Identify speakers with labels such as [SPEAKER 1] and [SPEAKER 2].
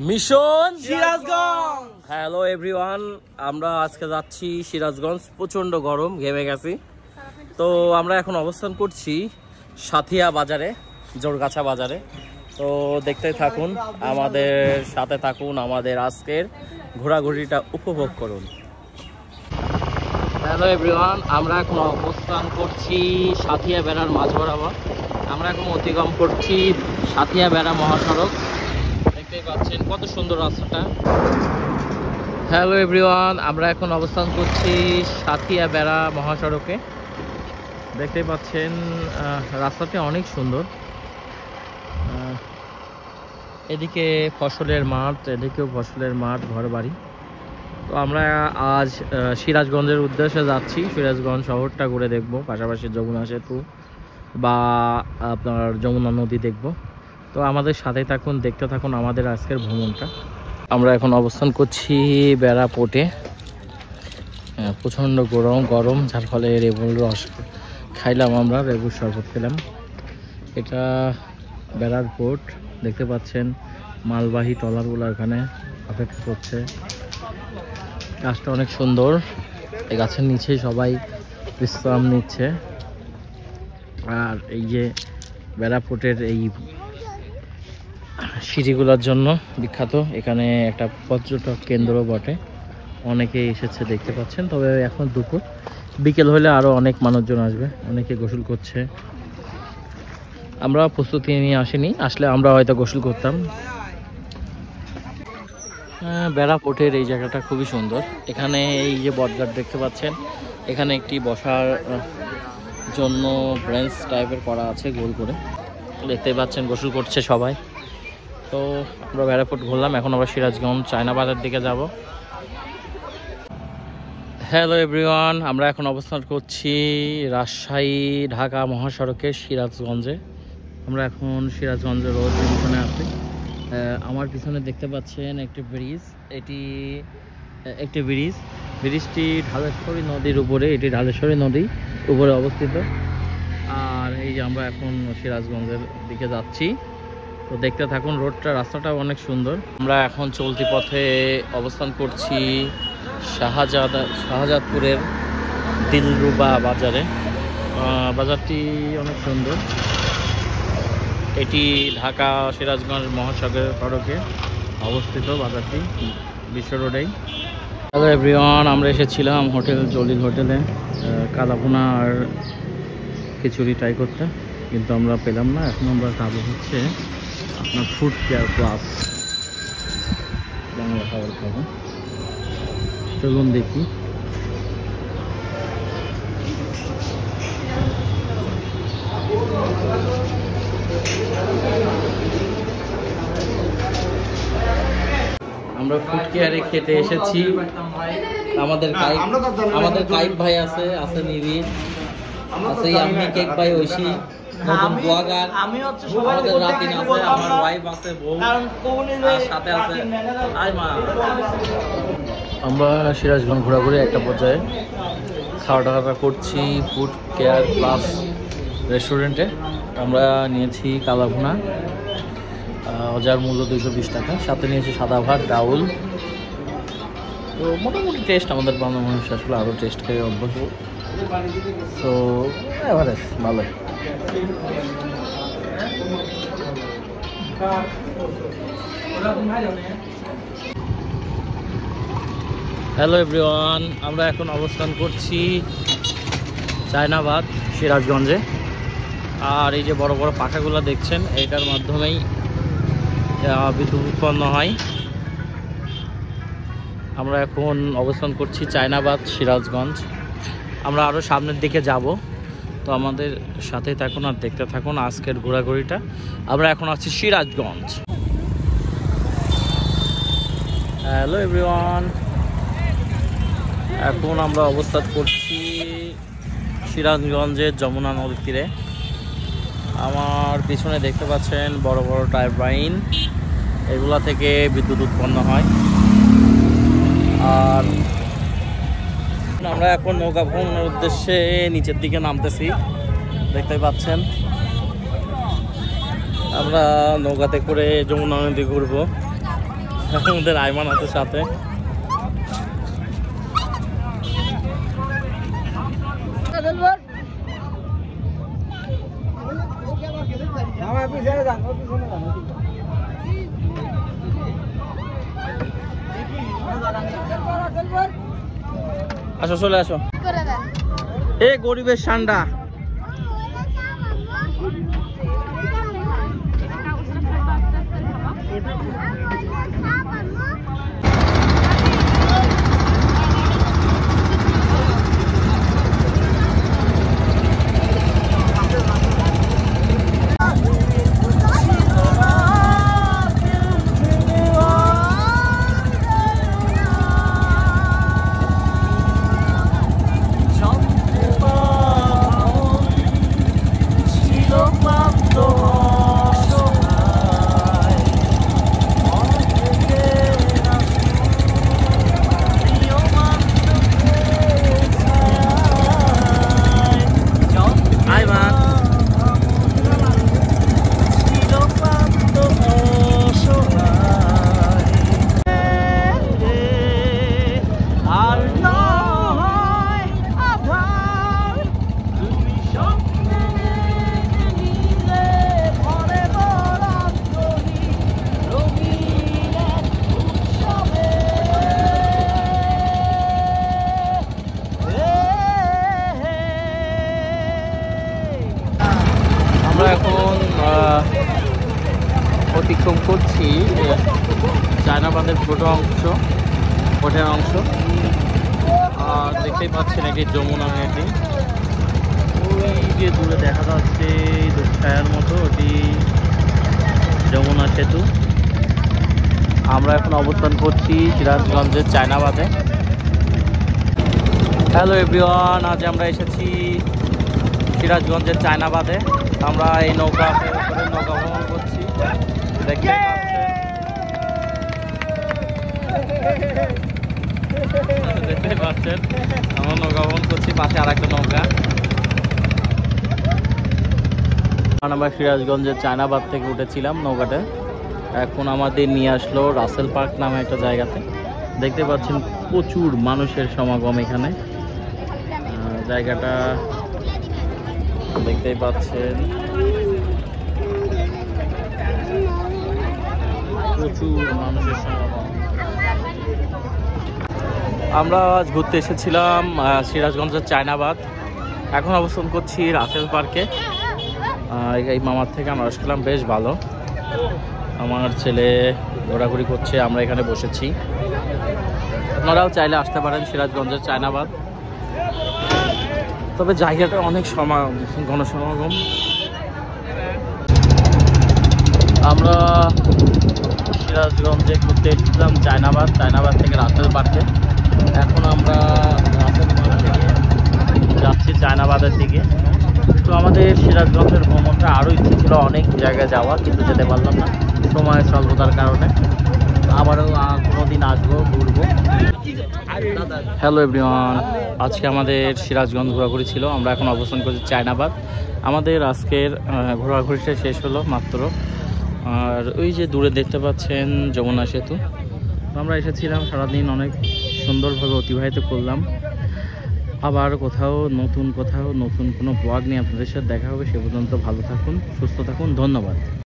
[SPEAKER 1] Mission
[SPEAKER 2] Sirajganj.
[SPEAKER 1] Hello everyone, আমরা আজকে যাচ্ছি সিরাজগঞ্জ। প্রচন্ড গরম, ঘেমে গেছি। তো আমরা এখন অবস্থান করছি সাথিয়া বাজারে, জোরগাছা বাজারে। তো দেখতে থাকুন, আমাদের সাথে থাকুন, আমাদের আজকের ঘোরাঘুরিটা উপভোগ করুন। হ্যালো এভরিওয়ান, আমরা এখন অবস্থান করছি সাথিয়া বেড়ার মাঝ বরাবর। আমরা এখন অতিক্রম করছি সাথিয়া বেড়া মহাসড়ক। দেখতেই পাচ্ছেন কত সুন্দর রাস্তাটা। হ্যালো এভরিওয়ান, আমরা এখন অবস্থান করছি সাথিয়া বেড়া মহাসড়কে। দেখতেই পাচ্ছেন রাস্তাটি অনেক সুন্দর। এদিকে ফসলের মাঠ, এদিকেও ফসলের মাঠ, ঘর বাড়ি। তো আমরা আজ সিরাজগঞ্জের উদ্দেশ্যে যাচ্ছি। সিরাজগঞ্জ শহরটা ঘুরে দেখব, পাশাপাশি যমুনা সেতু বা আপনার যমুনা নদী দেখব। তো আমাদের সাথে থাকুন, দেখতে থাকুন আমাদের আজকের ভ্রমণটা। আমরা এখন অবস্থান করছি বেড়া পোর্টে। প্রচণ্ড গরম, যার ফলে লেবুর রস খাইলাম, আমরা লেবুর শরবত খেলাম। এটা বেড়ার পোর্ট, দেখতে পাচ্ছেন মালবাহী ট্রলারগুলো এখানে অপেক্ষা করছে। গাছটা অনেক সুন্দর, এই গাছের নিচেই সবাই বিশ্রাম নিচ্ছে। আর এই যে বেড়া পোর্টের এই সিঁড়িগুলোর জন্য বিখ্যাত, এখানে একটা পর্যটক কেন্দ্র বটে, অনেকে এসেছে দেখতে পাচ্ছেন। তবে এখন দুপুর, বিকেল হলে আরও অনেক মানুষজন আসবে, অনেকে গোসল করছে। আমরা প্রস্তুতি নিয়ে আসিনি, আসলে আমরা হয়তো গোসল করতাম। বেড়া পোর্টের এই জায়গাটা খুবই সুন্দর। এখানে এই যে বটগাছ দেখতে পাচ্ছেন, এখানে একটি বসার জন্য ব্রেঞ্চ টাইপের করা আছে গোল করে, দেখতে পাচ্ছেন গোসল করছে সবাই। তো আমরা বেড়া পোর্ট ঘুরলাম, এখন আমরা সিরাজগঞ্জ চায়না বাজার দিকে যাব। হ্যালো এভরিওয়ান, আমরা এখন অবস্থান করছি রাজশাহী ঢাকা মহাসড়কে সিরাজগঞ্জে। আমরা এখন সিরাজগঞ্জের রোড পিছনে আছি। আমার পিছনে দেখতে পাচ্ছেন একটি ব্রিজ, এটি একটি ব্রিজটি ঢালেশ্বরী নদীর উপরে, এটি ঢালেশ্বরী নদী উপরে অবস্থিত। আর এই যে আমরা এখন সিরাজগঞ্জের দিকে যাচ্ছি। তো দেখতে থাকুন, রাস্তাটাও অনেক সুন্দর। আমরা এখন চলতি পথে অবস্থান করছি শাহজাদপুরের দিলরুবা বাজারে। বাজারটি অনেক সুন্দর। এটি ঢাকা সিরাজগঞ্জ মহাসড়কে অবস্থিত বাজারটি, বিশ্ব রোডেই। হ্যালো এভরিওয়ান, আমরা এসেছিলাম হোটেল জলিল হোটেলে কালাভুনা আর খিচুড়ি ট্রাই করতে, কিন্তু আমরা পেলাম না। এখন আমরা খাবো হচ্ছে আপনার ফুড কেয়ার প্লাস, বাংলা খাবার খাবো। চলুন দেখি। আমরা ফুড কেয়ারে খেতে এসেছি। আমাদের কাইক ভাই আছে নিবি আছে, আমি কেক ভাই ঐশী, নতুন ব্লগার, আমি হচ্ছে আমাদের রাতিন আছে, আমার ওয়াইফ আছে, বউ সাথে আছে। আমরা সিরাজগঞ্জ ঘোরাঘুরি একটা পর্যায়ে খাওয়া দাওয়া করছি ফুড কেয়ার প্লাস রেস্টুরেন্টে। আমরা নিয়েছি কালাভুনা, যার মূল্য 220 টাকা, সাথে নিয়েছি সাদা ভাত, ডাউল। তো মোটামুটি টেস্ট, আমাদের বাংলা মানুষ আসলে আরও টেস্ট খেয়ে অভ্যস্ত। তো এভারেজ ভালোই। হ্যালো এভরিওয়ান, আমরা এখন অবস্থান করছি চায়নাবাদ সিরাজগঞ্জে। আর এই যে বড় বড় পাখাগুলো দেখছেন, এইটার মাধ্যমেই বিদ্যুৎ উৎপন্ন হয়। আমরা এখন অবস্থান করছি চায়নাবাদ সিরাজগঞ্জ। আমরা আরও সামনের দিকে যাব, তো আমাদের সাথে থাকুন আর দেখতে থাকুন আজকের ঘোরাঘুরিটা। আমরা এখন আছি সিরাজগঞ্জ। হ্যালো এভরিওয়ান, এখন আমরা অবস্থান করছি সিরাজগঞ্জের যমুনা নদীর তীরে। আমার পিছনে দেখতে পাচ্ছেন বড় বড় টারবাইন, এগুলা থেকে বিদ্যুৎ উৎপন্ন হয়। আর আমরা এখন নৌকা ভ্রমণের উদ্দেশ্যে নিচের দিকে নামতেছি, দেখতে পাচ্ছেন। আমরা নৌকাতে করে যমুনা নদী ঘুরবো। আমাদের আইমান আছে সাথে। আসো চলে আসো। এ গরিবের সান্ডা। আমরা এখন অতিক্রম করছি চায়নাবাদের বোটের অংশ। দেখতেই পাচ্ছেন এটি যমুনা নদী। ওই যে দূরে দেখা যাচ্ছে ছায়ার মতো, ওটি যমুনা সেতু। আমরা এখন অবস্থান করছি সিরাজগঞ্জের চায়নাবাদে। হ্যালো এভরিওয়ান, আজ আমরা এসেছি সিরাজগঞ্জের চায়নাবাদে। আমরা এই নৌকা ভ্রমণ করছি, দেখতে পাচ্ছেন। আমরা নৌকা ভ্রমণ করছি, পাশে আর একটা নৌকা। আমরা সিরাজগঞ্জের চায়নাবাদ থেকে উঠেছিলাম নৌকাতে, এখন আমাদের নিয়ে আসলো রাসেল পার্ক নামে একটা জায়গাতে। দেখতে পাচ্ছেন প্রচুর মানুষের সমাগম এখানে। জায়গাটা দেখতেই পাচ্ছেন, প্রচুর মানুষের সমাগম। আমরা আজ ঘুরতে এসেছিলাম সিরাজগঞ্জের চায়নাবাদ, এখন অবস্থান করছি রাসেল পার্কে। এই মামার থেকে আমরা আসলাম, বেশ ভালো। আমার ছেলে ঘোরাঘুরি করছে, আমরা এখানে বসেছি। আপনারাও চাইলে আসতে পারেন সিরাজগঞ্জের চায়নাবাদ, তবে জায়গাটা অনেক গণসমাগম। আমরা সিরাজগঞ্জে ঘুরতে এসেছিলাম চায়নাবাদ থেকে রাসেল পার্কে। এখন আমরা রাসেল পার্ক থেকে যাচ্ছি চায়নাবাদের দিকে। তো আমাদের সিরাজগঞ্জের ভ্রমণটা আরও ইচ্ছে ছিল অনেক জায়গায় যাওয়া, কিন্তু যেতে পারলাম না সময়ের স্বল্পতার কারণে। আবারও কোনোদিন আসবো, ঘুরবো। হ্যালো এভরিওয়ান, আজকে আমাদের সিরাজগঞ্জ ঘোরাঘুরি ছিল। আমরা এখন অবস্থান করছি চায়নাবাদ। আমাদের আজকের ঘোরাঘুরিটা শেষ হলো মাত্র। আর ওই যে দূরে দেখতে পাচ্ছেন যমুনা সেতু। আমরা এসেছিলাম, সারাদিন অনেক সুন্দরভাবে অতিবাহিত করলাম। আবার নতুন কোনো ব্লগ নিয়ে আপনাদের সাথে দেখা হবে। সে পর্যন্ত ভালো থাকুন, সুস্থ থাকুন, ধন্যবাদ।